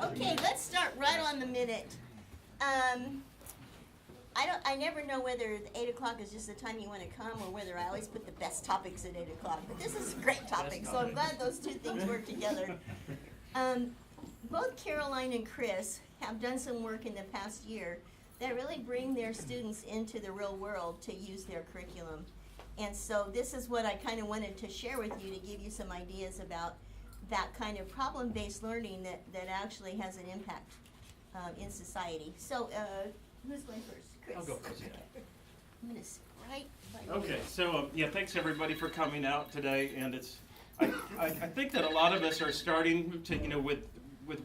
Okay, let's start right on the minute. I never know whether the 8 o'clock is just the time you want to come or whether I always put the best topics at 8 o'clock. But this is a great topic, so I'm glad those two things work together. Both Caroline and Chris have done some work in the past year that really bring their students into the real world to use their curriculum. And so this is what I kind of wanted to share with you to give you some ideas about that kind of problem-based learning that actually has an impact in society. So who's going first? Chris. I'll go first, yeah. I'm going to sit right by you. Okay, so yeah, thanks everybody for coming out today, and I think that a lot of us are starting to, with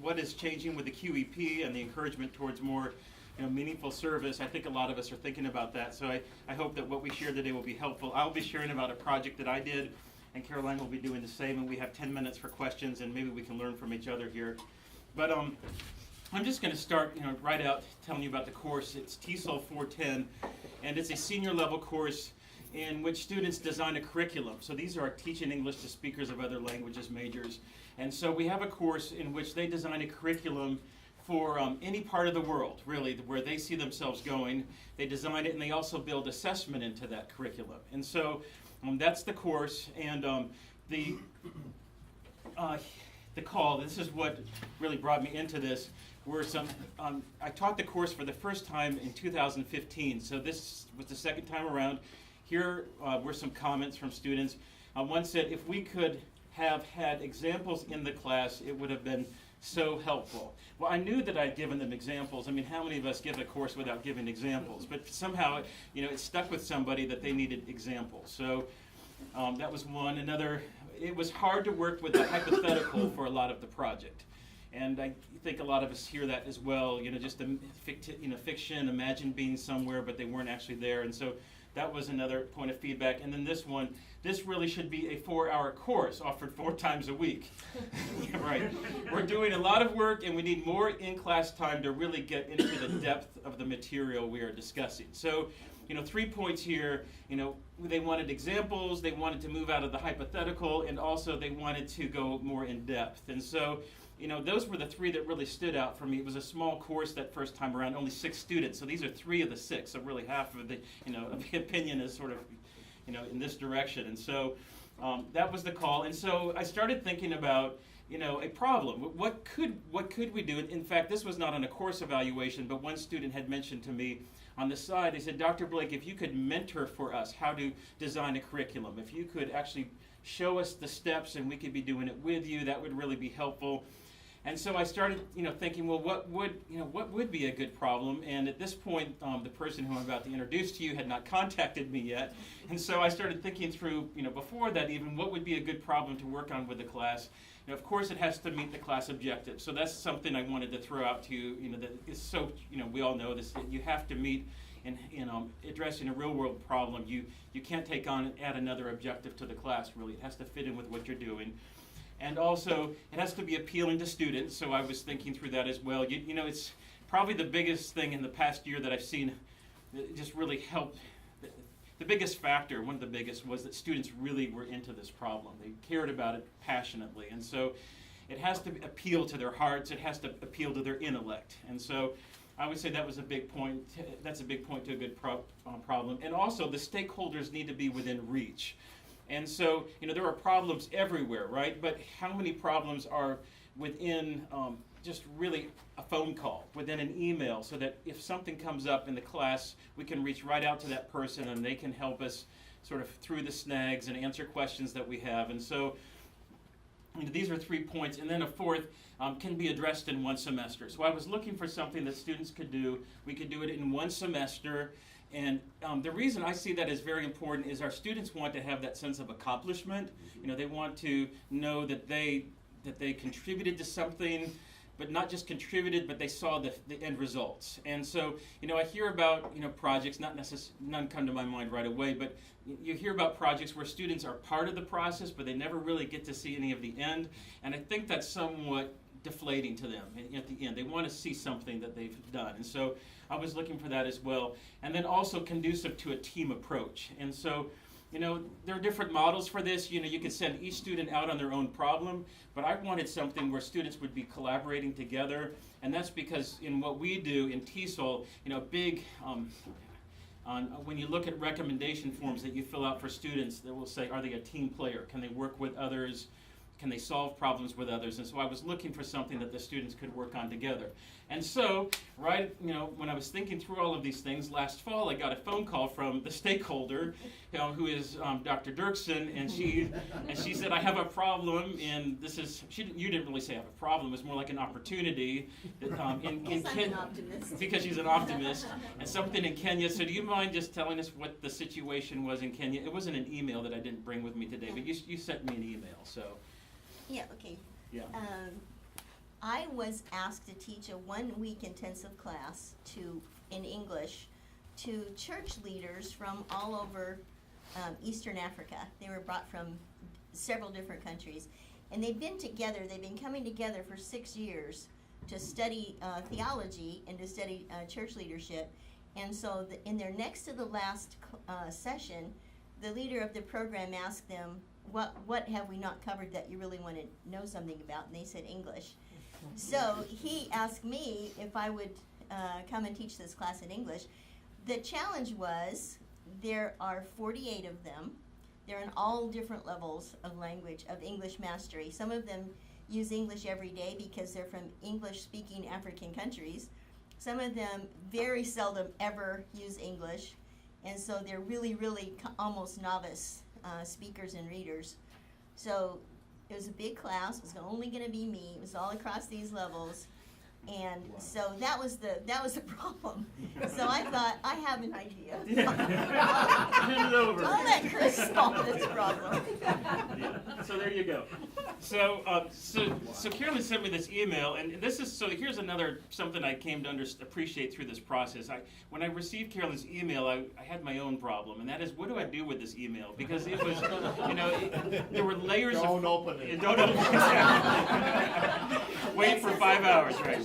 what is changing with the QEP and the encouragement towards more meaningful service. I think a lot of us are thinking about that, so I hope that what we share today will be helpful. I'll be sharing about a project that I did, and Caroline will be doing the same, and we have 10 minutes for questions, and maybe we can learn from each other here. But I'm just going to start right out telling you about the course. It's TESOL 410, and it's a senior level course in which students design a curriculum. So these are teaching English to speakers of other languages majors. And so we have a course in which they design a curriculum for any part of the world, really, where they see themselves going. They design it, and they also build assessment into that curriculum. And so that's the course, and the call, this is what really brought me into this, were some, I taught the course for the first time in 2015, so this was the second time around. Here were some comments from students. One said, if we could have had examples in the class, it would have been so helpful. Well, I knew that I'd given them examples. I mean, how many of us give a course without giving examples? But somehow, it stuck with somebody that they needed examples. So that was one. Another, it was hard to work with the hypothetical for a lot of the project. And I think a lot of us hear that as well, just the fiction, imagine being somewhere, but they weren't actually there. And so that was another point of feedback. And then this one, this really should be a 4-hour course offered 4 times a week. Right. We're doing a lot of work, and we need more in-class time to really get into the depth of the material we are discussing. So, 3 points here. They wanted examples, they wanted to move out of the hypothetical, and also they wanted to go more in depth. And so, those were the 3 that really stood out for me. It was a small course that first time around, only 6 students. So these are 3 of the 6. So really half of the, of the opinion is sort of, in this direction. And so that was the call. And so I started thinking about, a problem. What could we do? In fact, this was not on a course evaluation, but one student had mentioned to me on the side, they said, Dr. Blake, if you could mentor for us how to design a curriculum, if you could actually show us the steps and we could be doing it with you, that would really be helpful. And so I started, thinking, well, what would be a good problem? And at this point, the person who I'm about to introduce to you had not contacted me yet. And so I started thinking through, before that even, what would be a good problem to work on with the class? Of course, it has to meet the class objectives. So that's something I wanted to throw out to you, that is so, we all know this, that you have to meet in addressing a real-world problem. You can't take on and add another objective to the class, really. It has to fit in with what you're doing. And also, it has to be appealing to students, so I was thinking through that as well. It's probably the biggest thing in the past year that I've seen that just really helped. The biggest factor, one of the biggest, was that students really were into this problem. They cared about it passionately. And so it has to appeal to their hearts. It has to appeal to their intellect. And so I would say that was a big point. That's a big point to a good problem. And also, the stakeholders need to be within reach. And so, there are problems everywhere, right? But how many problems are within just really a phone call, within an email, so that if something comes up in the class, we can reach right out to that person and they can help us sort of through the snags and answer questions that we have. And so, these are 3 points. And then a fourth can be addressed in 1 semester. So I was looking for something that students could do. We could do it in 1 semester. And the reason I see that as very important is our students want to have that sense of accomplishment. They want to know that they contributed to something, but not just contributed, but they saw the end results. And so, I hear about, projects, none come to my mind right away, but you hear about projects where students are part of the process, but they never really get to see any of the end. And I think that's somewhat deflating to them at the end. They want to see something that they've done. And so I was looking for that as well. And then also conducive to a team approach. And so there are different models for this. You could send each student out on their own problem, but I wanted something where students would be collaborating together, and that's because in what we do in TESOL, big, when you look at recommendation forms that you fill out for students, they will say, are they a team player? Can they work with others? Can they solve problems with others? And so I was looking for something that the students could work on together. And so, when I was thinking through all of these things, last fall I got a phone call from the stakeholder, who is Dr. Dirksen, and she said, I have a problem, and you didn't really say I have a problem, it was more like an opportunity. That, in I'm an optimist. Because she's an optimist, and something in Kenya. So do you mind just telling us what the situation was in Kenya? It wasn't an email that I didn't bring with me today, but you sent me an email, so. Yeah, okay. Yeah. I was asked to teach a 1-week intensive class in English to church leaders from all over Eastern Africa. They were brought from several different countries. And they've been coming together for 6 years to study theology and to study church leadership. And so in their next to the last session, the leader of the program asked them, what have we not covered that you really want to know something about? And they said English. So he asked me if I would come and teach this class in English. The challenge was there are 48 of them. They're in all different levels of language, of English mastery. Some of them use English every day because they're from English-speaking African countries. Some of them very seldom ever use English, and so they're really, really almost novice speakers and readers. So it was a big class. It was only going to be me. It was all across these levels, and so that was the problem. So I thought, I have an idea. Hand it over. I'll let Chris solve this problem. Yeah. So there you go. So Carolyn sent me this email, and here's another something I came to appreciate through this process. When I received Carolyn's email, I had my own problem, and that is, what do I do with this email? Because it was, there were layers of. Don't open it. Don't open it. Wait for 5 hours, right?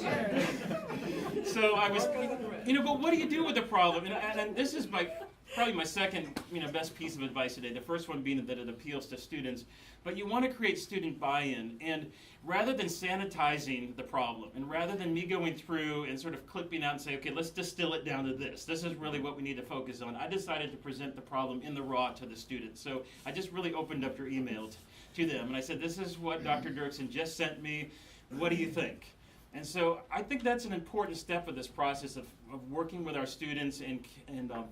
So I was, but what do you do with the problem? And this is probably my second, best piece of advice today. The first one being that it appeals to students. But you want to create student buy-in, and rather than sanitizing the problem, and rather than me going through and sort of clipping out and say, okay, let's distill it down to this. This is really what we need to focus on. I decided to present the problem in the raw to the students. So I just really opened up your email to them, and I said, this is what Dr. Dirksen just sent me. What do you think? And so I think that's an important step of this process of working with our students and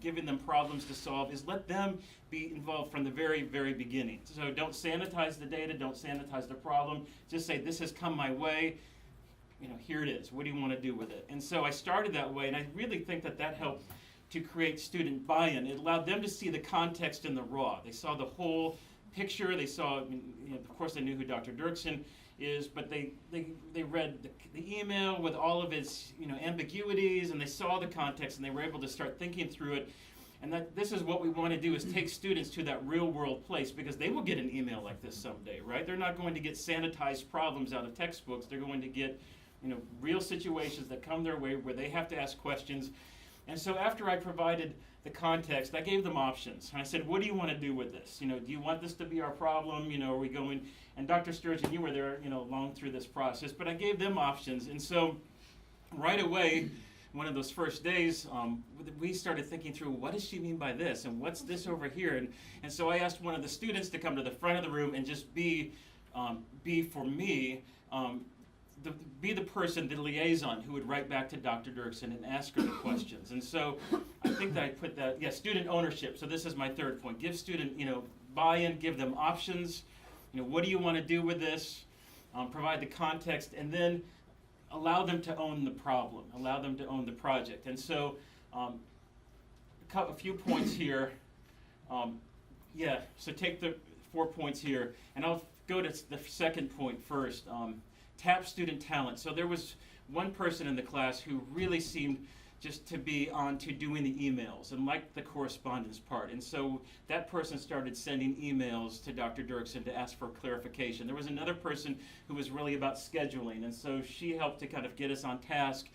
giving them problems to solve, is let them be involved from the very, very beginning. So don't sanitize the data, don't sanitize the problem, just say, this has come my way, here it is, what do you want to do with it? And so I started that way, and I really think that helped to create student buy-in. It allowed them to see the context in the raw. They saw the whole picture, they saw, of course they knew who Dr. Dirksen is, but they read the email with all of its ambiguities, and they saw the context, and they were able to start thinking through it. And this is what we want to do, is take students to that real world place, because they will get an email like this someday, right? They're not going to get sanitized problems out of textbooks. They're going to get real situations that come their way where they have to ask questions. And so after I provided the context, I gave them options. And I said, what do you want to do with this? Do you want this to be our problem? Are we going? And Dr. Sturgeon, you were there, along through this process, but I gave them options. And so right away, one of those first days, we started thinking through, what does she mean by this? And what's this over here? And so I asked one of the students to come to the front of the room and just be for me, be the person, the liaison, who would write back to Dr. Dirksen and ask her the questions. And so I think that I put that, student ownership. So this is my third point. Give student, buy-in, give them options. What do you want to do with this? Provide the context, and then allow them to own the problem, allow them to own the project. And so a few points here. So take the 4 points here, and I'll go to the second point first. Tap student talent. So there was one person in the class who really seemed just to be on to doing the emails and liked the correspondence part. And so that person started sending emails to Dr. Dirksen to ask for clarification. There was another person who was really about scheduling, and so she helped to kind of get us on task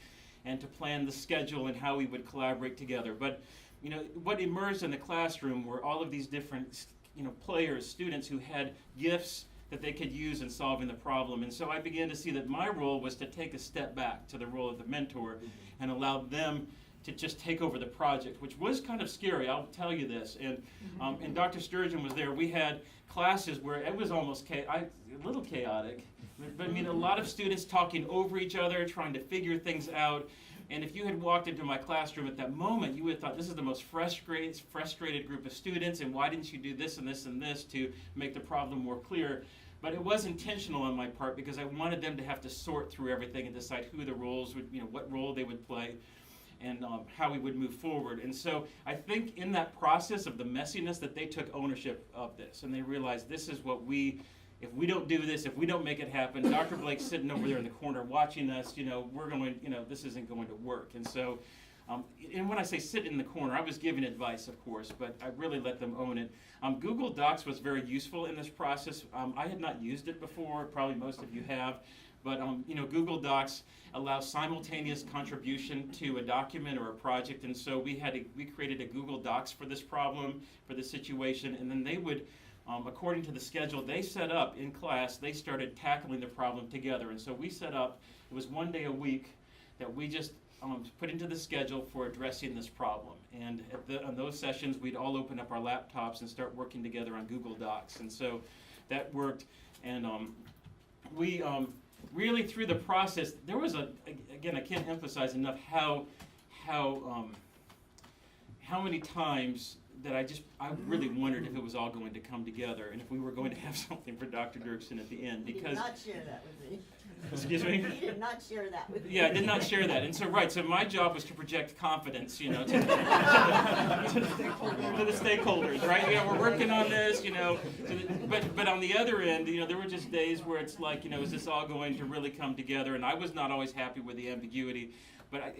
and to plan the schedule and how we would collaborate together. But you know, what emerged in the classroom were all of these different, you know, players, students who had gifts that they could use in solving the problem. And so I began to see that my role was to take a step back to the role of the mentor and allow them to just take over the project, which was kind of scary, I'll tell you this. And Dr. Sturgeon was there. We had classes where it was almost a little chaotic, but I mean, a lot of students talking over each other, trying to figure things out. And if you had walked into my classroom at that moment, you would have thought, this is the most frustrated group of students, and why didn't you do this and this and this to make the problem more clear? But it was intentional on my part, because I wanted them to have to sort through everything and decide who the roles would, you know, what role they would play, and how we would move forward. And so I think in that process of the messiness that they took ownership of this, and they realized this is what if we don't do this, if we don't make it happen, Dr. Blake's sitting over there in the corner watching us, you know, this isn't going to work. And so, and when I say sit in the corner, I was giving advice, of course, but I really let them own it. Google Docs was very useful in this process. I had not used it before, probably most of you have, but you know, Google Docs allows simultaneous contribution to a document or a project, and so we created a Google Docs for this problem, for this situation, and then they would, according to the schedule they set up in class, they started tackling the problem together. And so we set up, it was 1 day a week that we just put into the schedule for addressing this problem. And on those sessions, we'd all open up our laptops and start working together on Google Docs. And so that worked. And we really, through the process, there was again, I can't emphasize enough how many times that I really wondered if it was all going to come together and if we were going to have something for Dr. Dirksen at the end. Because you did not share that with me. Excuse me? You did not share that with me. Yeah, I did not share that. And so, right, so my job was to project confidence, you know, to the stakeholders, right? Yeah, we're working on this, you know. But on the other end, you know, there were just days where it's like, you know, is this all going to really come together? And I was not always happy with the ambiguity. But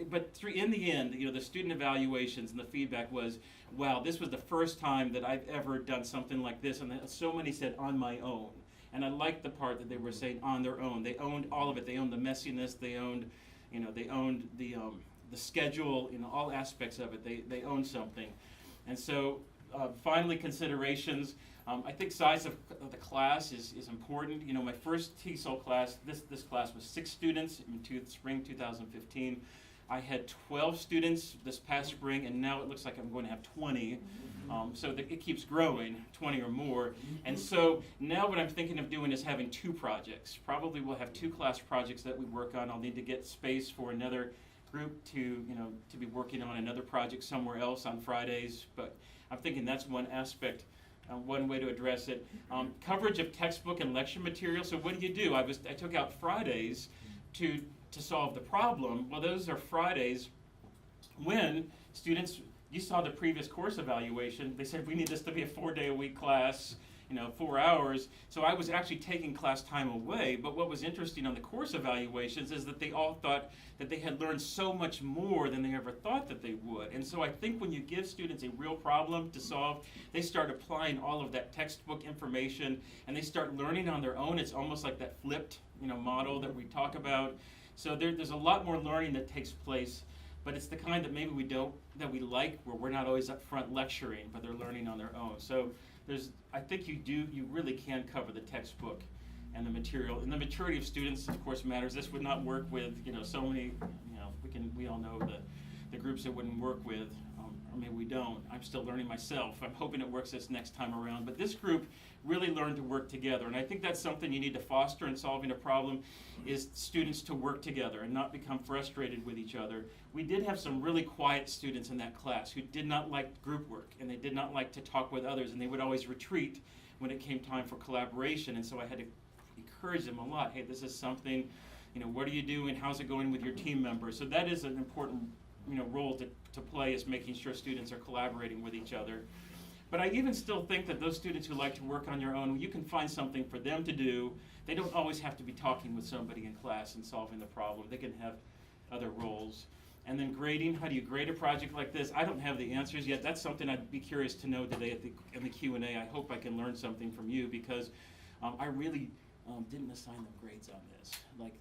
in the end, you know, the student evaluations and the feedback was, wow, this was the first time that I've ever done something like this. And so many said, on my own. And I liked the part that they were saying on their own. They owned all of it. They owned the messiness. They owned, you know, the schedule, you know, all aspects of it. They owned something. And so, finally, considerations. I think size of the class is important. You know, my first TESOL class, this class was 6 students in spring 2015. I had 12 students this past spring, and now it looks like I'm going to have 20. So it keeps growing, 20 or more. And so now what I'm thinking of doing is having 2 projects. Probably we'll have 2 class projects that we work on. I'll need to get space for another group to be working on another project somewhere else on Fridays. But I'm thinking that's one aspect. One way to address it. Coverage of textbook and lecture material. So what do? I took out Fridays to solve the problem. Well, those are Fridays when students, you saw the previous course evaluation, they said we need this to be a 4-day-a-week class, you know, 4 hours. So I was actually taking class time away. But what was interesting on the course evaluations is that they all thought that they had learned so much more than they ever thought that they would. And so I think when you give students a real problem to solve, they start applying all of that textbook information and they start learning on their own. It's almost like that flipped, you know, model that we talk about. So there's a lot more learning that takes place, but it's the kind that maybe that we like, where we're not always up front lecturing, but they're learning on their own. So I think you really can cover the textbook and the material. And the maturity of students, of course, matters. This would not work with, you know, so many, you know, we all know the groups it wouldn't work with, or maybe we don't. I'm still learning myself. I'm hoping it works this next time around. But this group really learned to work together. And I think that's something you need to foster in solving a problem, is students to work together and not become frustrated with each other. We did have some really quiet students in that class who did not like group work, and they did not like to talk with others, and they would always retreat when it came time for collaboration. And so I had to encourage them a lot. Hey, this is something, you know, what are you doing? How's it going with your team members? So that is an important, you know, role to play, is making sure students are collaborating with each other. But I even still think that those students who like to work on your own, you can find something for them to do. They don't always have to be talking with somebody in class and solving the problem. They can have other roles. And then grading, how do you grade a project like this? I don't have the answers yet. That's something I'd be curious to know today in the Q&A. I hope I can learn something from you, because I really didn't assign them grades on this. Like,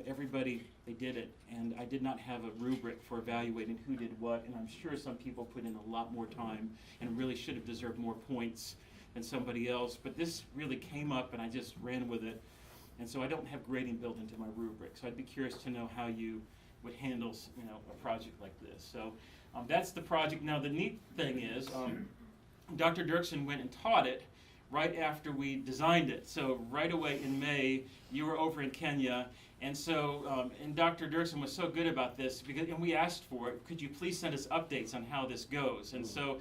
everybody, they did it, and I did not have a rubric for evaluating who did what, and I'm sure some people put in a lot more time and really should have deserved more points than somebody else, but this really came up and I just ran with it, and so I don't have grading built into my rubric, so I'd be curious to know how you would handle a project like this. So that's the project. Now the neat thing is, Dr. Dirksen went and taught it right after we designed it. So right away in May, you were over in Kenya, and so and Dr. Dirksen was so good about this, and we asked for it. Could you please send us updates on how this goes? And so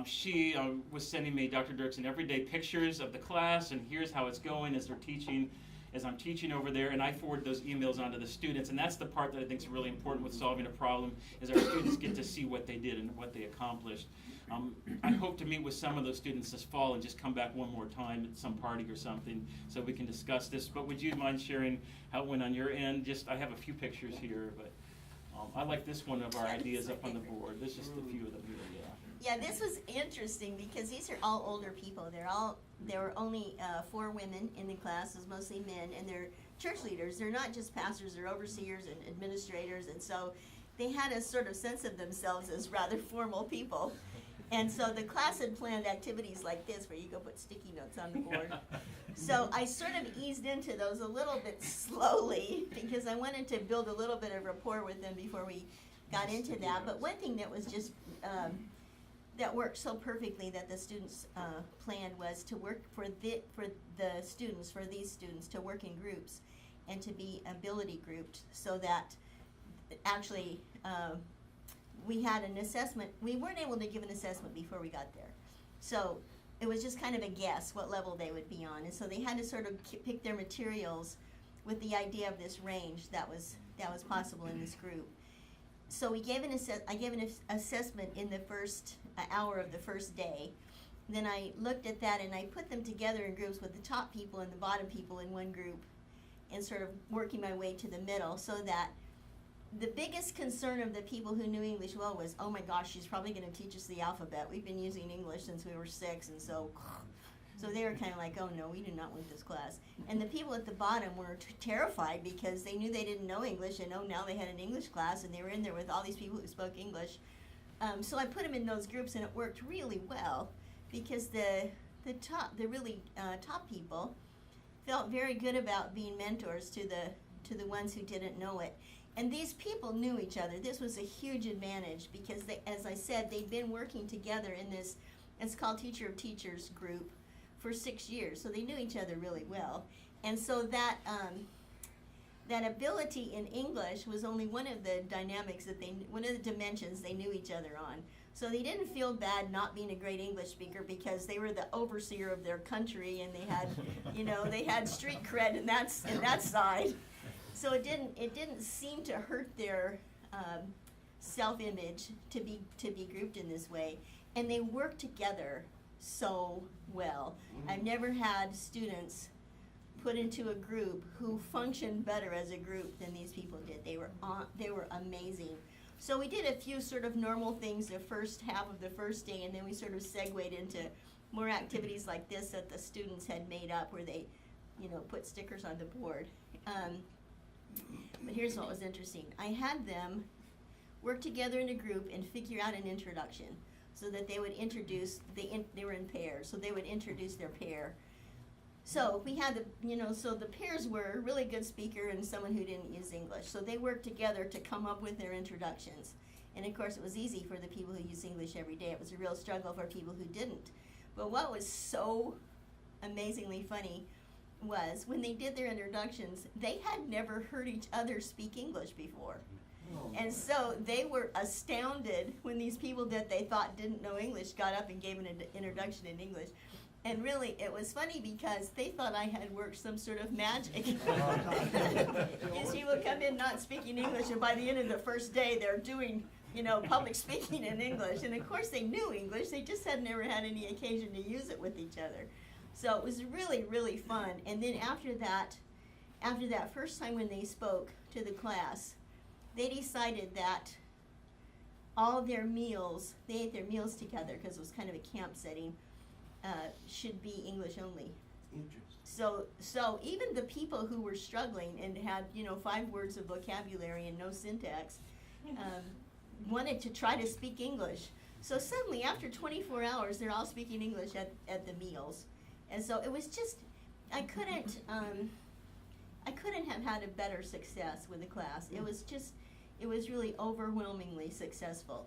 she was sending me, Dr. Dirksen, every day pictures of the class, and here's how it's going as they're teaching, as I'm teaching over there, and I forward those emails onto the students, and that's the part that I think is really important with solving a problem, is our students get to see what they did and what they accomplished. I hope to meet with some of those students this fall and just come back one more time at some party or something so we can discuss this. But would you mind sharing how it went on your end? I have a few pictures here, but I like this one of our ideas up on the board. There's just a few of them here, Yeah, this was interesting because these are all older people. There were only 4 women in the class, it was mostly men, and they're church leaders. They're not just pastors, they're overseers and administrators, and so they had a sort of sense of themselves as rather formal people. And so the class had planned activities like this where you go put sticky notes on the board. So I sort of eased into those a little bit slowly because I wanted to build a little bit of rapport with them before we got into that. But one thing that was just that worked so perfectly that the students planned was to work for these students to work in groups and to be ability grouped, so that actually we had an assessment. We weren't able to give an assessment before we got there, so it was just kind of a guess what level they would be on, and so they had to sort of pick their materials with the idea of this range that was possible in this group. So I gave an assessment in the first hour of the first day. Then I looked at that and I put them together in groups with the top people and the bottom people in one group, and sort of working my way to the middle, so that the biggest concern of the people who knew English well was, oh my gosh, she's probably going to teach us the alphabet. We've been using English since we were 6, and so they were kind of like, oh no, we do not want this class. And the people at the bottom were terrified because they knew they didn't know English, and now they had an English class, and they were in there with all these people who spoke English. So I put them in those groups, and it worked really well because the really top people felt very good about being mentors to the ones who didn't know it. And these people knew each other. This was a huge advantage because, as I said, they'd been working together in this, it's called Teacher of Teachers group, for 6 years. So they knew each other really well. And so that ability in English was only one of the dynamics one of the dimensions they knew each other on. So they didn't feel bad not being a great English speaker because they were the overseer of their country, and they had, they had street cred in that side. So it didn't seem to hurt their self-image to be grouped in this way, and they worked together so well. I've never had students put into a group who functioned better as a group than these people did. They were amazing. So we did a few sort of normal things the first half of the first day, and then we sort of segued into more activities like this that the students had made up, where they, put stickers on the board. But here's what was interesting. I had them work together in a group and figure out an introduction, so that they would introduce, they were in pairs, so they would introduce their pair. So we had so the pairs were a really good speaker and someone who didn't use English. So they worked together to come up with their introductions. And of course it was easy for the people who use English every day. It was a real struggle for people who didn't. But what was so amazingly funny was when they did their introductions, they had never heard each other speak English before. And so they were astounded when these people that they thought didn't know English got up and gave an introduction in English. And really, it was funny because they thought I had worked some sort of magic. These people come in not speaking English, and by the end of the first day, they're doing, public speaking in English. And of course, they knew English. They just had never had any occasion to use it with each other. So it was really, really fun. And then after that first time when they spoke to the class, they decided that all their meals, they ate their meals together because it was kind of a camp setting, should be English only. Interesting. So even the people who were struggling and had, 5 words of vocabulary and no syntax, wanted to try to speak English. So suddenly, after 24 hours, they're all speaking English at the meals. And so it was just, I couldn't have had a better success with the class. It was really overwhelmingly successful.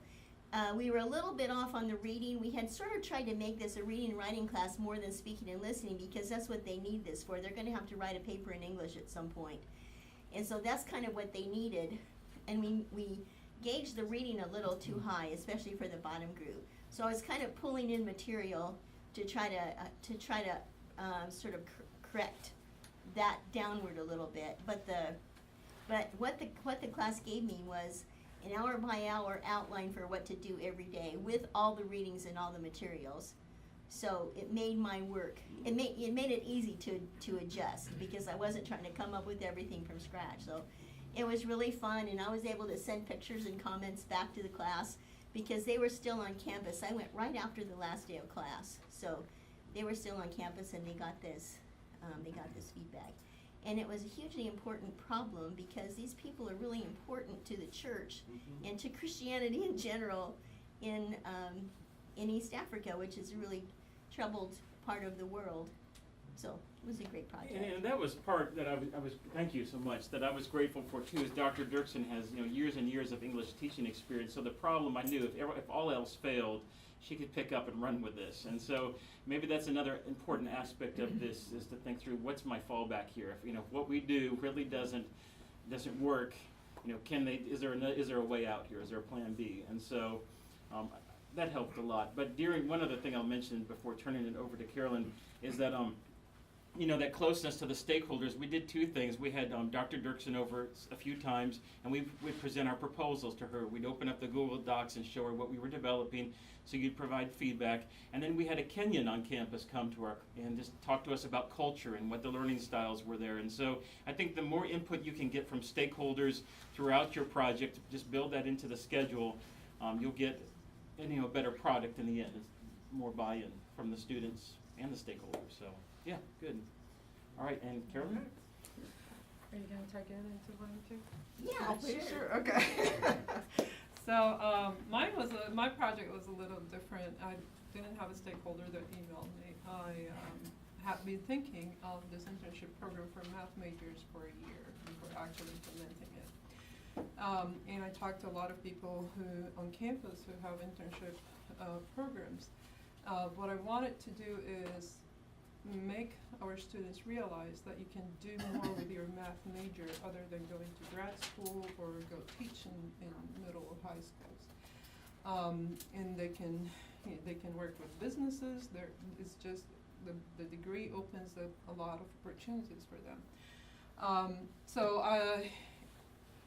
We were a little bit off on the reading. We had sort of tried to make this a reading and writing class more than speaking and listening, because that's what they need this for. They're going to have to write a paper in English at some point. And so that's kind of what they needed. And we gauged the reading a little too high, especially for the bottom group. So I was kind of pulling in material to try to sort of correct that downward a little bit. But what the class gave me was an hour by hour outline for what to do every day with all the readings and all the materials. So it made my work, it made it easy to adjust, because I wasn't trying to come up with everything from scratch. So it was really fun, and I was able to send pictures and comments back to the class because they were still on campus. I went right after the last day of class, so they were still on campus, and they got this feedback. And it was a hugely important problem, because these people are really important to the church and to Christianity in general in East Africa, which is a really troubled part of the world. So it was a great project. And that was part that I was thank you so much, that I was grateful for too, is Dr. Dirksen has years and years of English teaching experience. So the problem, I knew if all else failed, she could pick up and run with this. And so maybe that's another important aspect of this, is to think through, what's my fallback here? If what we do really doesn't work, is there a way out here? Is there a plan B? And so that helped a lot. But one other thing I'll mention before turning it over to Carolyn is that that closeness to the stakeholders. We did 2 things. We had Dr. Dirksen over a few times, and we'd present our proposals to her. We'd open up the Google Docs and show her what we were developing, so you'd provide feedback. And then we had a Kenyan on campus come to our and just talk to us about culture and what the learning styles were there. And so I think the more input you can get from stakeholders throughout your project, just build that into the schedule, you'll get a better product in the end. It's more buy-in from the students and the stakeholders. So yeah, good. All right, and Carolyn? Are you going to take it into one too? Yeah, Sure. Okay. So my project was a little different. I didn't have a stakeholder that emailed me. I have been thinking of this internship program for math majors for a year before actually implementing it. And I talked to a lot of people on campus who have internship programs. What I wanted to do is make our students realize that you can do more with your math major other than going to grad school or go teach in middle or high schools. And they can work with businesses. It's just the degree opens up a lot of opportunities for them. So I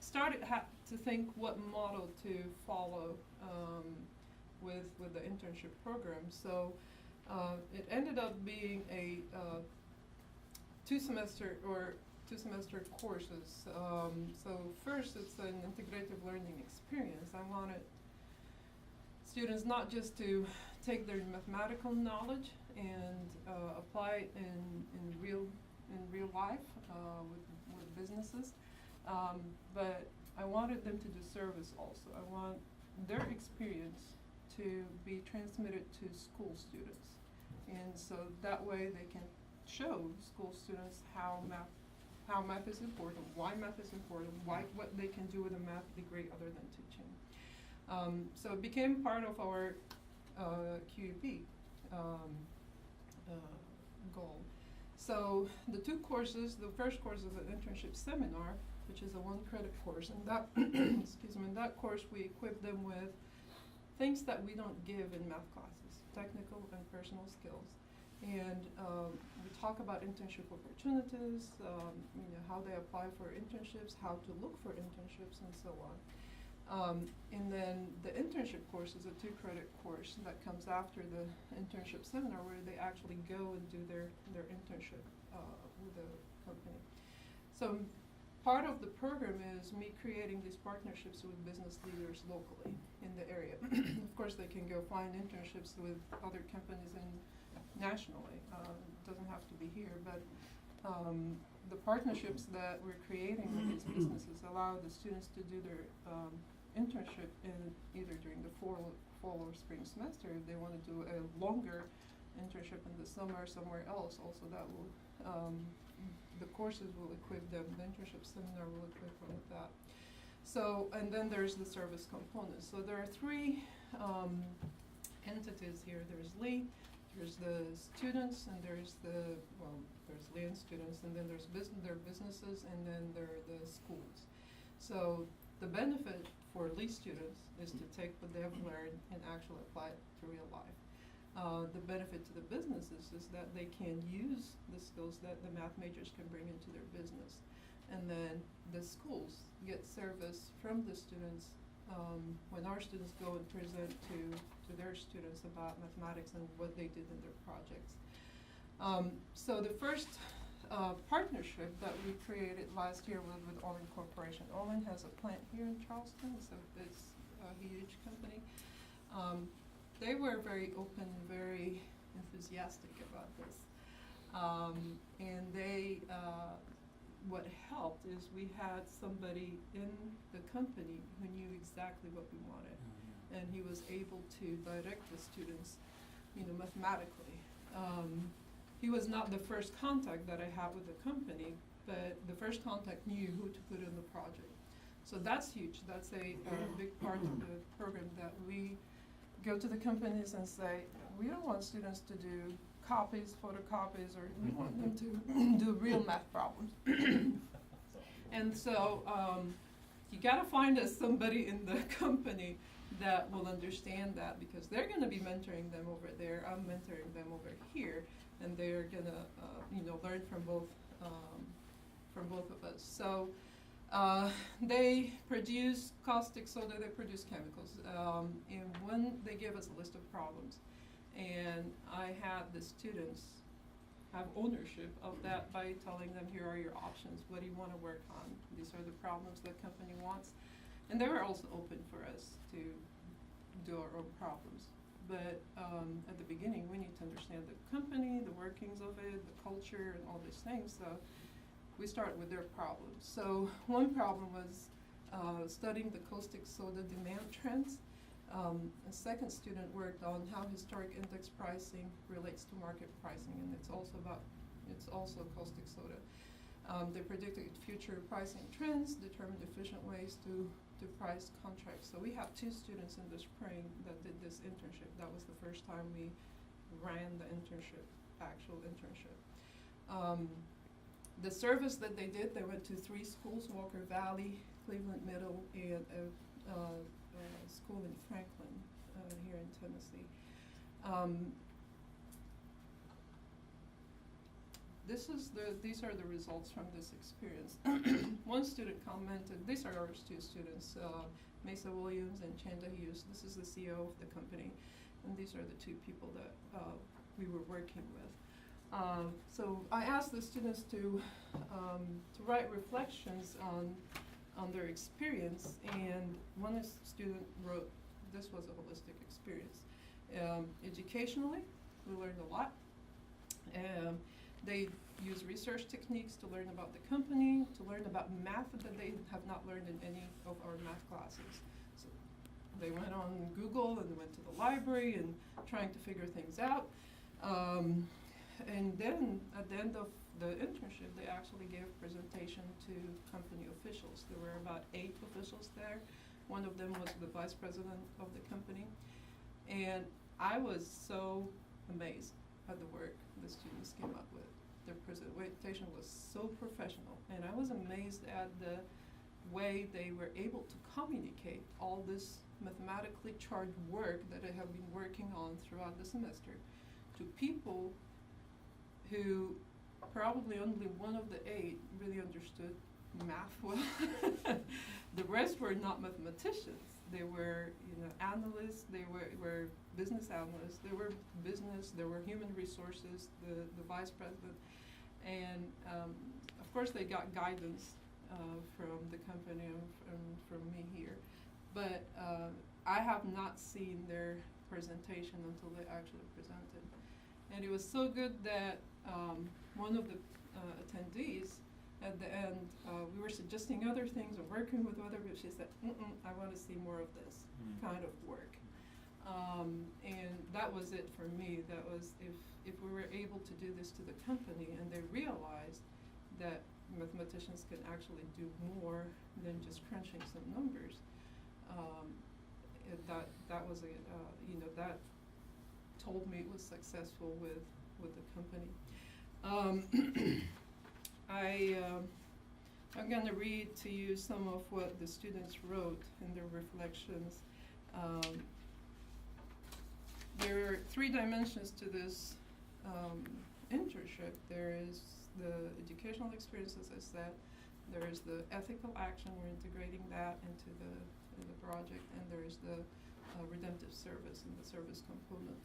started to think what model to follow with the internship program. So it ended up being a 2-semester courses. So first, it's an integrative learning experience. I wanted students not just to take their mathematical knowledge and apply it in real life with businesses, but I wanted them to do service also. I want their experience to be transmitted to school students. And so that way they can show school students how math is important, why math is important, what they can do with a math degree other than teaching. So it became part of our QEP goal. So the 2 courses, the first course is an internship seminar, which is a 1-credit course, and that excuse me, in that course we equip them with things that we don't give in math classes, technical and personal skills. And we talk about internship opportunities, how they apply for internships, how to look for internships, and so on. And then the internship course is a 2-credit course that comes after the internship seminar, where they actually go and do their internship with the company. So part of the program is me creating these partnerships with business leaders locally in the area. Of course, they can go find internships with other companies in nationally. Doesn't have to be here, but the partnerships that we're creating with these businesses allow the students to do their internship in either during the fall or spring semester. If they want to do a longer internship in the summer somewhere else, also that will the courses will equip them. The internship seminar will equip them with that. So, and then there's the service component. So there are three entities here. There's Lee, there's the students, and there's there's Lee and students, and then there's their businesses, and then there are the schools. So the benefit for Lee students is to take what they have learned and actually apply it to real life. The benefit to the businesses is that they can use the skills that the math majors can bring into their business. And then the schools get service from the students when our students go and present to their students about mathematics and what they did in their projects. So the first partnership that we created last year was with Olin Corporation. Olin has a plant here in Charleston, so it's a huge company. They were very open, very enthusiastic about this. And they, what helped is we had somebody in the company who knew exactly what we wanted. And he was able to direct the students, mathematically. He was not the first contact that I had with the company, but the first contact knew who to put in the project. So that's huge. That's a big part of the program that we go to the companies and say, we don't want students to do copies, photocopies, or we want them to do real math problems. And so you gotta find us somebody in the company that will understand that, because they're gonna be mentoring them over there, I'm mentoring them over here, and they're gonna learn from both of us. So they produce caustic soda, they produce chemicals, and when they give us a list of problems, and I had the students have ownership of that by telling them, here are your options, what do you want to work on, these are the problems the company wants, and they were also open for us to do our own problems. But at the beginning, we need to understand the company, the workings of it, the culture, and all these things. So we start with their problems. So one problem was studying the caustic soda demand trends. A second student worked on how historic index pricing relates to market pricing, and it's also caustic soda. They predicted future pricing trends, determined efficient ways to price contracts. So we have 2 students in the spring that did this internship. That was the first time we ran the actual internship. The service that they did, they went to 3 schools, Walker Valley, Cleveland Middle, and a school in Franklin, here in Tennessee. These are the results from this experience. One student commented, these are our 2 students, Mesa Williams and Chanda Hughes. This is the CEO of the company, and these are the 2 people that we were working with. So I asked the students to write reflections on their experience, and one student wrote, this was a holistic experience. Educationally, we learned a lot. They use research techniques to learn about the company, to learn about math that they have not learned in any of our math classes. So they went on Google and went to the library and trying to figure things out. And then at the end of the internship, they actually gave a presentation to company officials. There were about 8 officials there. One of them was the vice president of the company. And I was so amazed at the work the students came up with. Their presentation was so professional, and I was amazed at the way they were able to communicate all this mathematically charged work that I have been working on throughout the semester to people who probably only one of the 8 really understood math well. The rest were not mathematicians. They were, analysts. They were business analysts. They were business. There were human resources. The vice president, and of course they got guidance from the company and from me here. But I have not seen their presentation until they actually presented. And it was so good that one of the attendees at the end, we were suggesting other things and working with other groups. She said, I want to see more of this kind of work. And that was it for me. That was if we were able to do this to the company and they realized that mathematicians can actually do more than just crunching some numbers, that was that told me it was successful with the company. I'm going to read to you some of what the students wrote in their reflections. There are 3 dimensions to this internship. There is the educational experience, as I said. There is the ethical action. We're integrating that into the project, and there is the redemptive service and the service component.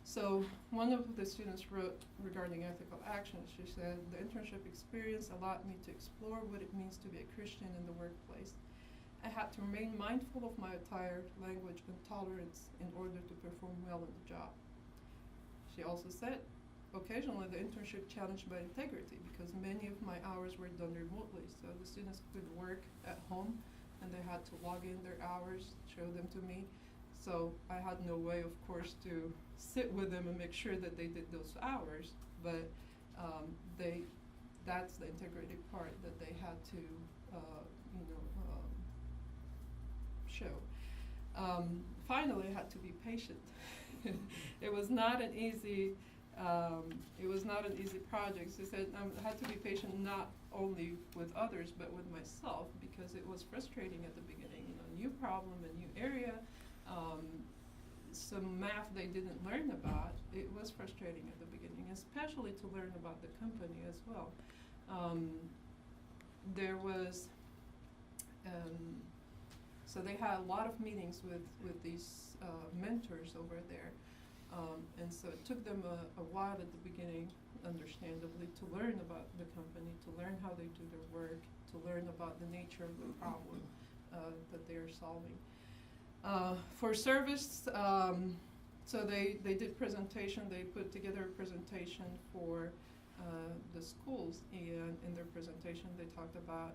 So one of the students wrote regarding ethical action. She said, the internship experience allowed me to explore what it means to be a Christian in the workplace. I had to remain mindful of my attire, language, and tolerance in order to perform well in the job. She also said, occasionally the internship challenged my integrity because many of my hours were done remotely. So the students could work at home and they had to log in their hours, show them to me. So I had no way, of course, to sit with them and make sure that they did those hours, but that's the integrated part that they had to, show. Finally, I had to be patient. It was not an easy project. She said I had to be patient not only with others but with myself because it was frustrating at the beginning. New problem, a new area. Some math they didn't learn about. It was frustrating at the beginning, especially to learn about the company as well. There was, so they had a lot of meetings with these mentors over there, and so it took them a while at the beginning, understandably, to learn about the company, to learn how they do their work, to learn about the nature of the problem that they are solving. For service, so they did presentation. They put together a presentation for the schools, and in their presentation they talked about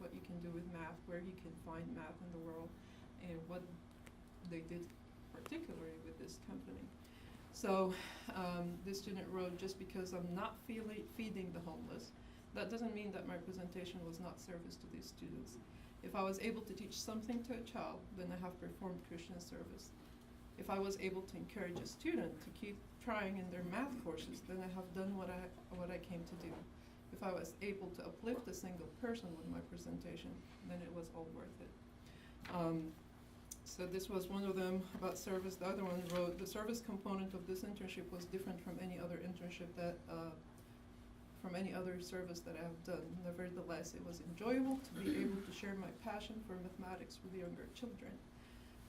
what you can do with math, where you can find math in the world, and what they did particularly with this company. So this student wrote, just because I'm not feeding the homeless, that doesn't mean that my presentation was not service to these students. If I was able to teach something to a child, then I have performed Christian service. If I was able to encourage a student to keep trying in their math courses, then I have done what I came to do. If I was able to uplift a single person with my presentation, then it was all worth it. So this was one of them about service. The other one wrote, the service component of this internship was different from any other internship that from any other service that I have done. Nevertheless, it was enjoyable to be able to share my passion for mathematics with younger children.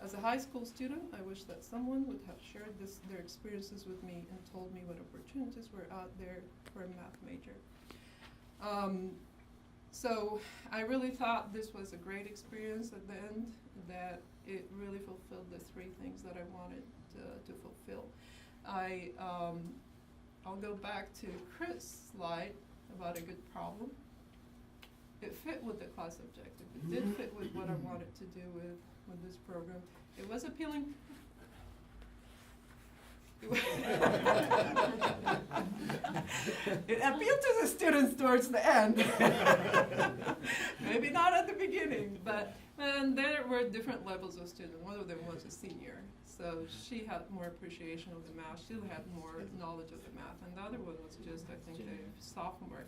As a high school student, I wish that someone would have shared their experiences with me and told me what opportunities were out there for a math major. So I really thought this was a great experience at the end, that it really fulfilled the 3 things that I wanted to fulfill. I'll go back to Chris' slide about a good problem. It fit with the class objective. It did fit with what I wanted to do with this program. It was appealing. It appealed to the students towards the end. Maybe not at the beginning, but there were different levels of students. One of them was a senior. So she had more appreciation of the math. She had more knowledge of the math. And the other one was just, I think, a sophomore.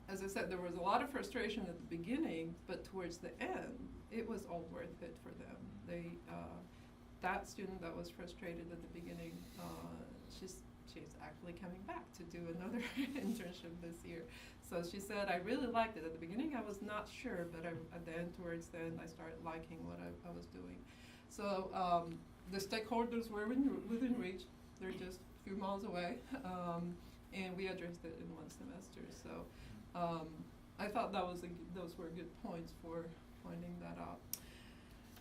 As I said, there was a lot of frustration at the beginning, but towards the end, it was all worth it for them. That student that was frustrated at the beginning, she's actually coming back to do another internship this year. So she said, I really liked it. At the beginning, I was not sure, but at the end, towards the end, I started liking what I was doing. So the stakeholders were within reach. They're just a few miles away, and we addressed it in 1 semester. So I thought those were good points for pointing that out.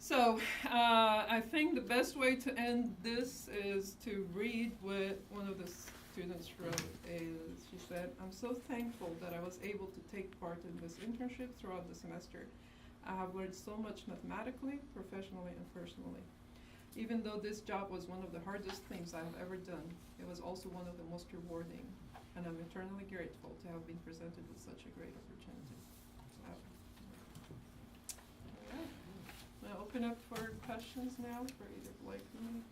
So, I think the best way to end this is to read what one of the students wrote. She said, "I'm so thankful that I was able to take part in this internship throughout the semester. I have learned so much mathematically, professionally, and personally. Even though this job was one of the hardest things I have ever done, it was also one of the most rewarding, and I'm eternally grateful to have been presented with such a great opportunity." I'll open up for questions now for either Blake or me.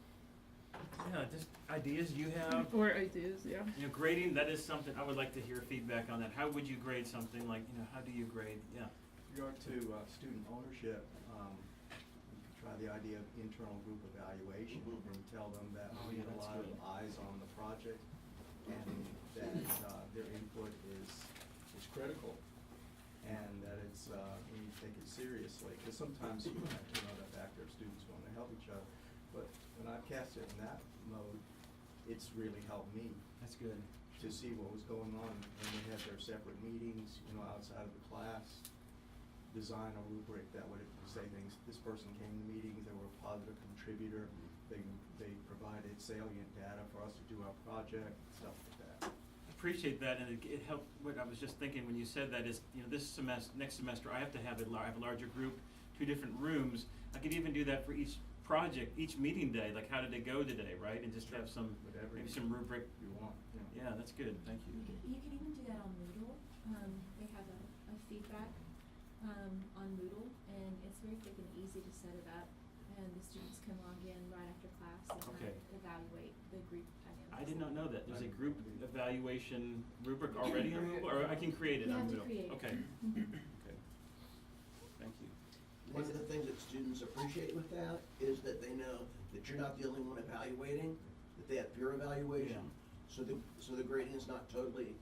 Yeah, just ideas you have. Or ideas, yeah. You know, grading, that is something, I would like to hear feedback on that. How would you grade something like, you know, how do you grade? Yeah. With regard to student ownership, you could try the idea of internal group evaluation and tell them that we have a lot of eyes on the project and that their input is critical and that it's, we need to take it seriously. Because sometimes you have to know that back there, students want to help each other. But when I've cast it in that mode, it's really helped me That's good. to see what was going on when they had their separate meetings, you know, outside of the class. Design a rubric that would say things, this person came to meetings, they were a positive contributor, they provided salient data for us to do our project, stuff like that. Appreciate that, and it helped. What I was just thinking when you said that is, you know, this semester, next semester, I have to have I have a larger group, 2 different rooms. I could even do that for each project, each meeting day, like how did it go today, right? And just have some, maybe some rubric. You want, Yeah, that's good, thank you. You can even do that on Moodle. They have a feedback on Moodle, and it's very quick and easy to set it up, and the students can log in right after class and Okay. evaluate the group dynamics. I did not know that. There's a group evaluation rubric already on Moodle, or I can create it You on have to Moodle? create it. Okay, Mhm. okay. Thank you. One of the things that students appreciate with that is that they know that you're not the only one evaluating, that they have peer evaluation. Yeah. So the grading is not totally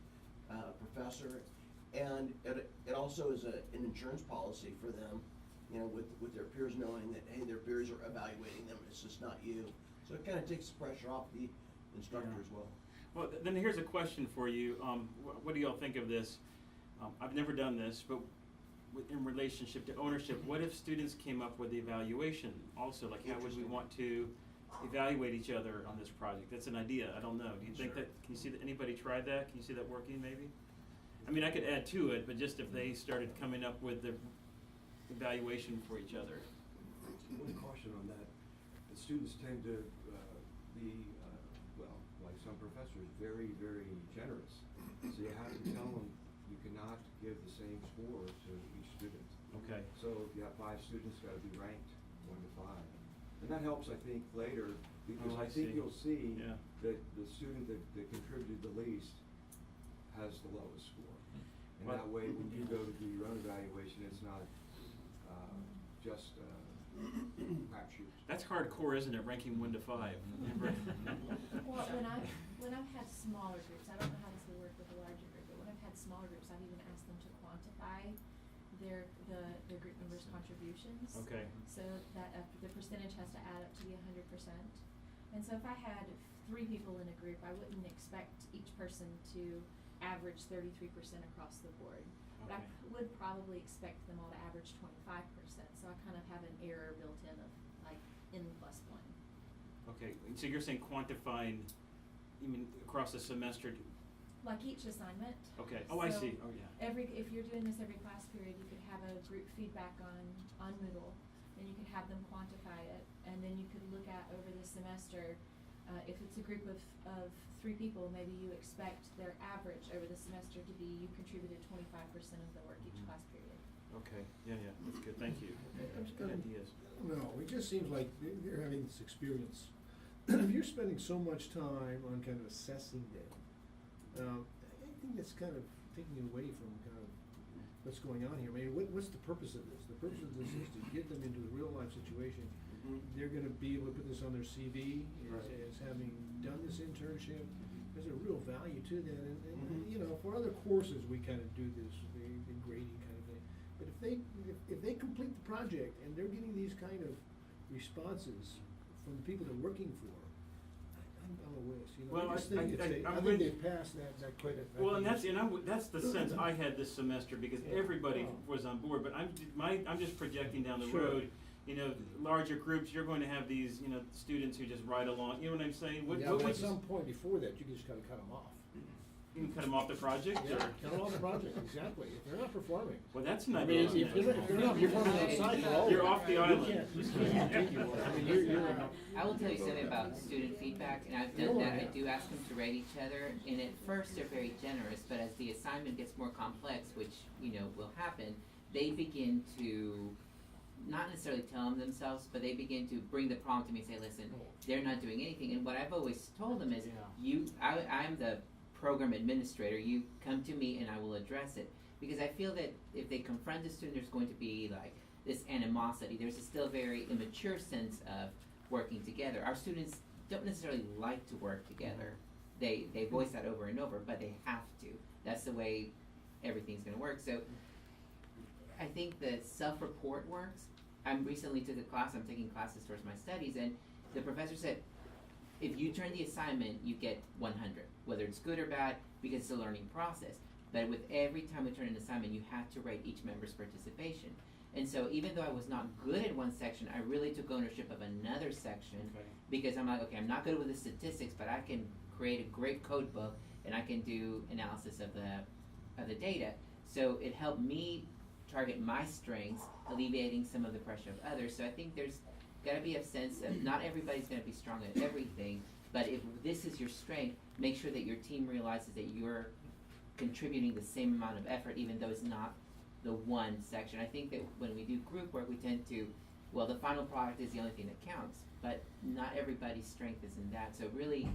professor. And it also is an insurance policy for them, you know, with their peers knowing that, hey, their peers are evaluating them, it's just not you. So it kind of takes the pressure off the instructor Yeah. as well. Well, then here's a question for you. What do y'all think of this? I've never done this, but in relationship to ownership, what if students came up with the evaluation also? Like, how would we Interesting. want to evaluate each other on this project? That's an idea. I don't know. Do you think Sure. that, can you see that, anybody tried that? Can you see that working maybe? I mean, I could add to it, but just if they started coming up with the evaluation for each other. One caution on that, the students tend to be, well, like some professors, very, very generous. So you have to tell them you cannot give the same score to each student. Okay. So if you have 5 students, gotta be ranked 1 to 5. And that helps, I think, later, because Oh, I I think see. you'll see Yeah. that the student that contributed the least has the lowest score. And Well- that way, when you go to do your own evaluation, it's not just crapshoot. That's hardcore, isn't it? Ranking 1 to 5. Well, when I've had smaller groups, I don't know how this will work with a larger group, but when I've had smaller groups, I've even asked them to quantify their group members' contributions. Okay. So that the percentage has to add up to be 100%. And so if I had 3 people in a group, I wouldn't expect each person to average 33% across the board. But I Okay. would probably expect them all to average 25%. So I kind of have an error built in of like n plus 1. Okay, so you're saying quantifying, you mean across the semester? Like each assignment. Okay, oh, I So see, oh, yeah. if you're doing this every class period, you could have a group feedback on Moodle, and you could have them quantify it, and then you could look at over the semester, if it's a group of 3 people, maybe you expect their average over the semester to be you contributed 25% of the work each Mhm. class period. Okay, yeah, that's good, thank you. Good ideas. No, it just seems like they're having this experience. If you're spending so much time on kind of assessing them, I think that's kind of taking away from kind of what's going on here. I mean, what's the purpose of this? The purpose of this is to get them into a real life situation. They're gonna be able to put this on their CV as having done this internship. There's a real value to that, and you know, for other courses, we kind of do this, the grading kind of thing. But if they complete the project and they're getting these kind of responses from the people they're working for, I'm a whiz, you know. Well, I just think I I'm think with- they've passed that credit. Well, and that's the sense I had this semester, because Yeah. everybody Oh. was on board, but I'm just projecting down the Sure. road. you know, larger groups, you're going to have these, you know, students who just ride along, you know what I'm saying? What Yeah, but would at some point before that, you just gotta cut them off. you can cut them off the project, Yeah, or? cut them off the project, exactly, if they're not performing. Well, that's an I idea. mean, if they're not performing outside, they're all. You're off the island. You can't take your word. I mean, you're out. I will tell you something about student feedback, and I've done that. I do ask them to rate each other, and at first they're very generous, but as the assignment gets more complex, which, you know, will happen, they begin to not necessarily tell them themselves, but they begin to bring the problem to me and say, listen, they're not doing anything. And what I've always told them is, I'm the program administrator, you come to me and I will address it. Because I feel that if they confront the student, there's going to be like this animosity. There's a still very immature sense of working together. Our students don't necessarily like to work together. They voice that over and over, but they have to. That's the way everything's gonna work. So I think the self-report works. I recently took a class, I'm taking classes towards my studies, and the professor said, if you turn the assignment, you get 100, whether it's good or bad, because it's a learning process. But with every time we turn an assignment, you have to rate each member's participation. And so even though I was not good at one section, I really took ownership of another section, because I'm like, okay, I'm not good with the statistics, but I can create a great code book, and I can do analysis of the data. So it helped me target my strengths, alleviating some of the pressure of others. So I think there's gotta be a sense of not everybody's gonna be strong at everything, but if this is your strength, make sure that your team realizes that you're contributing the same amount of effort, even though it's not the one section. I think that when we do group work, we tend to, well, the final product is the only thing that counts, but not everybody's strength is in that. So really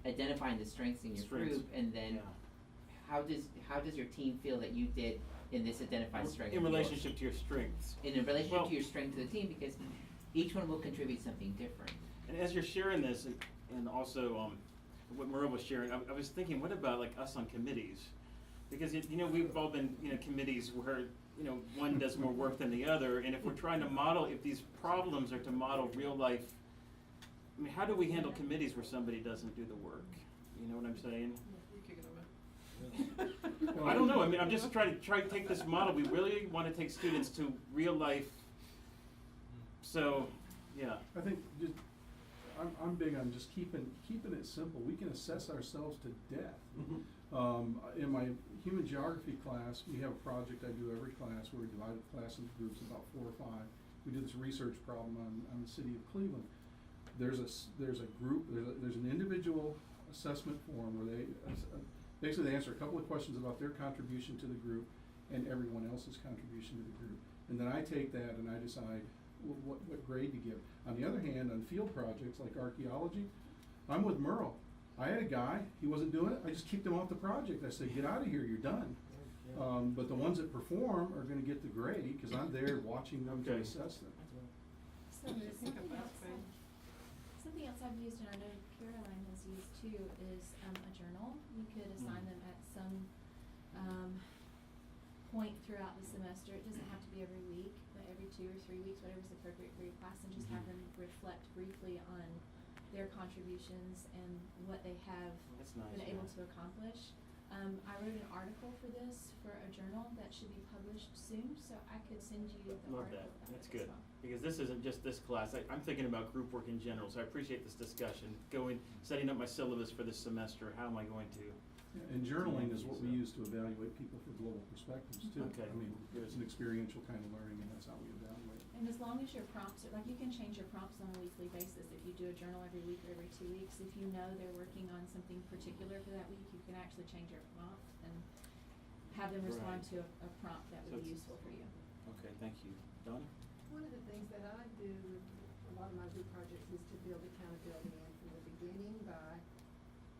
identifying the strengths in your group, and then how does your team feel that you did in this identified strength? In relationship to your strengths. In a relationship to your strength to the team, because each one will contribute something different. And as you're sharing this, and also what Maher was sharing, I was thinking, what about like us on committees? Because you know, we've all been, you know, committees where, you know, one does more work than the other, and if we're trying to model, if these problems are to model real life, I mean, how do we handle committees where somebody doesn't do the work? You know what I'm saying? I don't know. I mean, I'm just trying to take this model. We really want to take students to real life. So, yeah. I think just, I'm big on just keeping it simple. We can assess ourselves to death. In my human geography class, we have a project I do every class where we divide the class into groups, about 4 or 5. We did this research problem on the city of Cleveland. There's a group, there's an individual assessment form where they basically they answer a couple of questions about their contribution to the group and everyone else's contribution to the group. And then I take that and I decide what grade to give. On the other hand, on field projects like archaeology, I'm with Merle. I had a guy, he wasn't doing it, I just kicked him off the project. I said, get out of here, you're done. But the ones that perform are gonna get the grade, cause I'm there watching them to assess them. So there's something else I've used, and I know Caroline has used too, is a journal. You could assign them at some point throughout the semester. It doesn't have to be every week, but every 2 or 3 weeks, whatever's appropriate for your class, and just have them reflect briefly on their contributions and what they have been able to accomplish. I wrote an article for this, for a journal that should be published soon, so I could send you the Love article. that. That's as good. well. Because this isn't just this class. I'm thinking about group work in general, so I appreciate this discussion. Setting up my syllabus for this semester, how am I going to? And journaling is what we use to evaluate people for global perspectives too. Okay. I mean, it's an experiential kind of learning, and that's how we evaluate. And as long as your prompts are, like, you can change your prompts on a weekly basis. If you do a journal every week or every 2 weeks, if you know they're working on something particular for that week, you can actually change your prompt and have them respond to a prompt that would be useful for you. Okay, thank you. Donna? One of the things that I do with a lot of my group projects is to build accountability in from the beginning by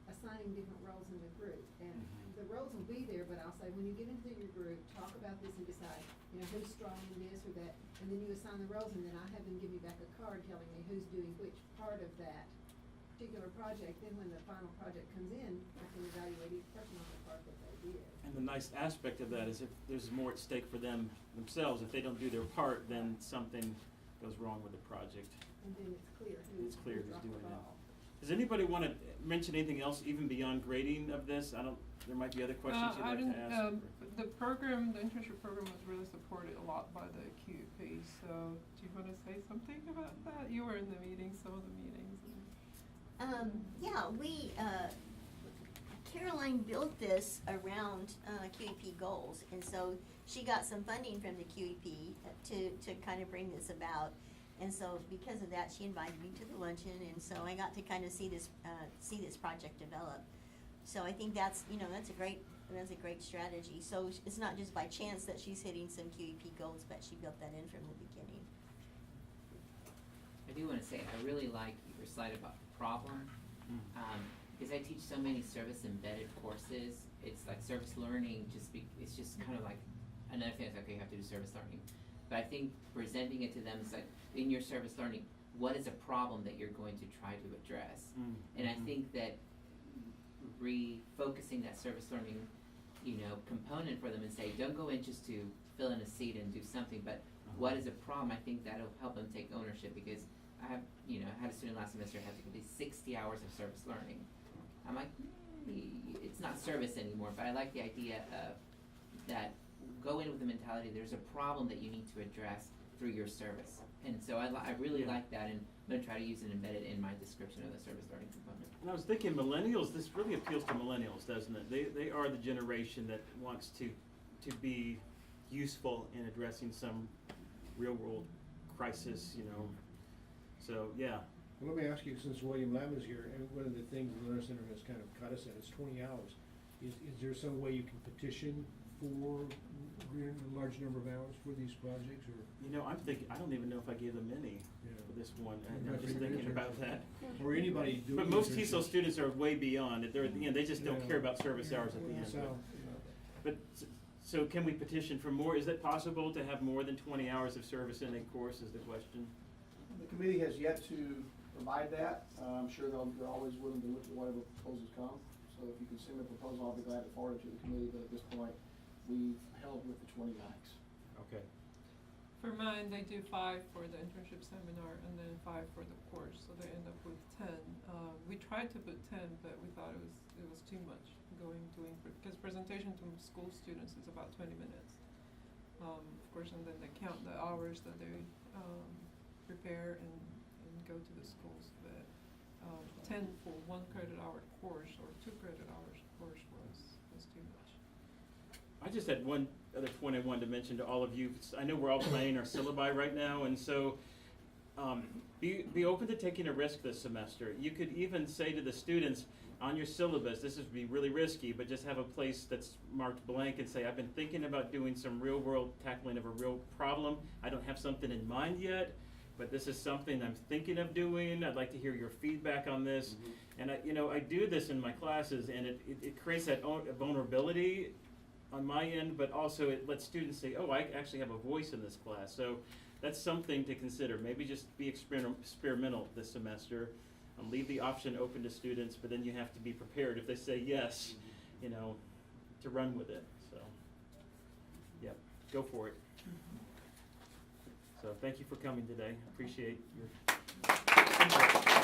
assigning different roles in the group. And the roles will be there, but I'll say, when you get into your group, talk about this and decide, you know, who's strong in this or that, and then you assign the roles, and then I have them give me back a card telling me who's doing which part of that particular project. Then when the final project comes in, I can evaluate each person on the part that they did. And the nice aspect of that is if there's more at stake for them themselves, if they don't do their part, then something goes wrong with the project. And then it's clear who's It's clear who's dropped the doing it. ball. Does anybody want to mention anything else even beyond grading of this? there might be other questions you'd I like didn't, to ask. the program, the internship program was really supported a lot by the QEP, so do you wanna say something about that? You were in the meetings, some of the meetings. Yeah, Caroline built this around QEP goals, and so she got some funding from the QEP to kind of bring this about. And so because of that, she invited me to the luncheon, and so I got to kind of see this project develop. So I think that's a great strategy. So it's not just by chance that she's hitting some QEP goals, but she built that in from the beginning. I do wanna say, I really like your slide about problem, because I teach so many service embedded courses. It's like service learning, it's just kind of like another thing. It's like, okay, you have to do service learning. But I think presenting it to them is like, in your service learning, what is a problem that you're going to try to address? And I think that refocusing that service learning, component for them and say, don't go in just to fill in a seat and do something, but what is a problem? I think that'll help them take ownership, because I had a student last semester have to complete 60 hours of service learning. I'm like, it's not service anymore, but I like the idea of that. Go in with the mentality, there's a problem that you need to address through your service. And so I really like that, and I'm gonna try to use it embedded in my description of the service learning component. And I was thinking millennials, this really appeals to millennials, doesn't it? They are the generation that wants to be useful in addressing some real world crisis, So, yeah. Well, let me ask you, since William Lamb is here, and one of the things the Learning Center has kind of cut us at is 20 hours. Is there some way you can petition for a large number of hours for these projects, or? I'm thinking, I don't even know if I gave them any for this one. I'm just thinking about that. Or anybody doing. But most internships. TESOL students are way beyond it. They're at the end. They just don't care about service hours at the end. So, But, so can we petition for more? Is it possible to have more than 20 hours of service in a course is the question? The committee has yet to provide that. I'm sure they're always willing to look at whatever proposals come. So if you can send a proposal, I'll be glad to forward it to the committee, but at this point, we've held with the 20 max. Okay. For mine, they do 5 for the internship seminar and then 5 for the course, so they end up with 10. We tried to put 10, but we thought it was too much because presentation to school students is about 20 minutes. Of course, and then they count the hours that they prepare and go to the schools. But 10 for 1 credit hour course or 2 credit hours course was too much. I just had one other point I wanted to mention to all of you. I know we're all planning our syllabi right now, and so be open to taking a risk this semester. You could even say to the students on your syllabus, this would be really risky, but just have a place that's marked blank and say, I've been thinking about doing some real world tackling of a real problem. I don't have something in mind yet, but this is something I'm thinking of doing. I'd like to hear your feedback on this. And I do this in my classes, and it creates that vulnerability on my end, but also it lets students say, oh, I actually have a voice in this class. So that's something to consider. Maybe just be experimental this semester. Leave the option open to students, but then you have to be prepared if they say yes, to run with it. So, yeah, go for it. So thank you for coming today. Appreciate your input.